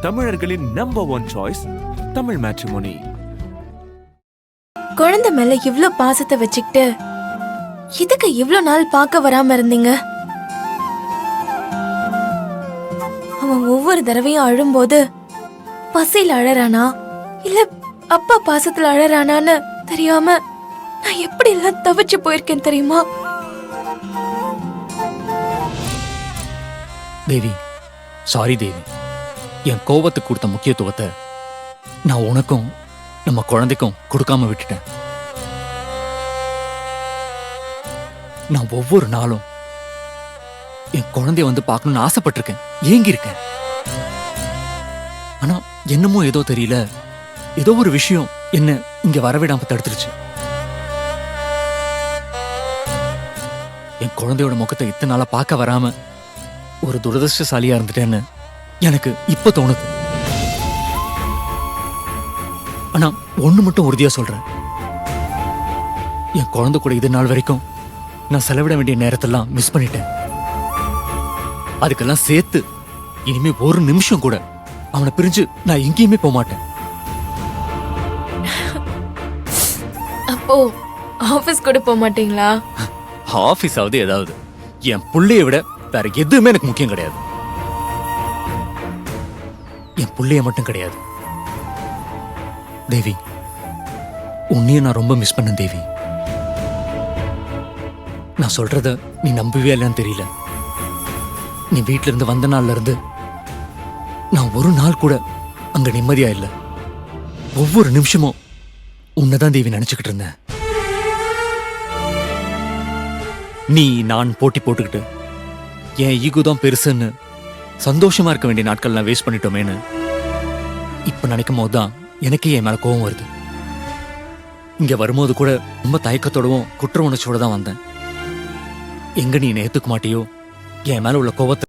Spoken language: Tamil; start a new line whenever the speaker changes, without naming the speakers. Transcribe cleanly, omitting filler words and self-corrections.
தமிழர்களின் நம்பர் 1 சாய்ஸ் தமிழ் மேட்ரிமோனி.
குழந்தை மேல இவ்ளோ பாசத்தை வச்சுக்கிட்டு இதுக்கு இவ்ளோ நாள் பார்க்க வராம இருந்தீங்க? அவன் ஒவ்வொரு தடவையும் அழும்போது பசியில அழறானா இல்ல அப்பா பாசத்துல அழறானான்னு தெரியாம நான் எப்படி எல்லாம் தவிச்சு போயிருக்கேன் தெரியுமா?
தேவி, சாரி தேவி. என் கோபத்துக்கு கொடுத்த முக்கியத்துவத்தை நான் உனக்கும் நம்ம குழந்தைக்கும் கொடுக்காம விட்டுட்டேன். நான் ஒவ்வொரு நாளும் என் குழந்தைய வந்து பார்க்கணும்னு ஆசைப்பட்டிருக்கேன், ஏங்கியிருக்கேன். ஆனா என்னமோ ஏதோ தெரியல, ஏதோ ஒரு விஷயம் என்ன இங்க வரவிடாம தடுத்துருச்சு. என் குழந்தையோட முகத்தை இத்தனை நாளா பார்க்க வராம ஒரு துரதிருஷ்டசாலியா இருந்துட்டேன்னு எனக்கு இப்ப தோணுது. ஆனா ஒண்ணு மட்டும் உறுதியா சொல்றேன், என் குழந்தை கூட இது நாள் வரைக்கும் நான் செலவிட வேண்டிய நேரத்தெல்லாம் மிஸ் பண்ணிட்டேன். அதுக்கெல்லாம் சேர்த்து இனிமே ஒரு நிமிஷம் கூட அவனை பிரிஞ்சு நான் எங்கேயுமே போக மாட்டேன்.
அப்போ ஆபீஸ் கூட போக மாட்டீங்களா?
ஆபீஸ் ஆகுது ஏதாவது, என் புள்ளைய விட வேற எதுவுமே எனக்கு முக்கியம் கிடையாது. என் புள்ளைய மட்டும் கிடையாது தேவி, உன்னையும் நான் ரொம்ப மிஸ் பண்ணேன் தேவி. நான் சொல்றத நீ நம்பவே இல்லைன்னு தெரியல. நீ வீட்ல இருந்து வந்த நாள்ல இருந்து நான் ஒரு நாள் கூட அங்க நிம்மதியா இல்ல. ஒவ்வொரு நிமிஷமும் உன்னதான் தேவி நினைச்சுக்கிட்டு இருந்தேன். நீ நான் போட்டி போட்டுக்கிட்டு என் ஈகோ தான் பெருசுன்னு சந்தோஷமா இருக்க வேண்டிய நாட்கள் நான் வேஸ்ட் பண்ணிட்டோமேன்னு இப்ப நினைக்கும் போதுதான் எனக்கே என் மேல கோபம் வருது. இங்க வரும்போது கூட ரொம்ப தயக்கத்தோடவும் குற்ற உணர்ச்சியோட தான் வந்தேன். எங்க நீ என்னை ஏத்துக்க மாட்டியோ, என் மேல உள்ள கோபத்தை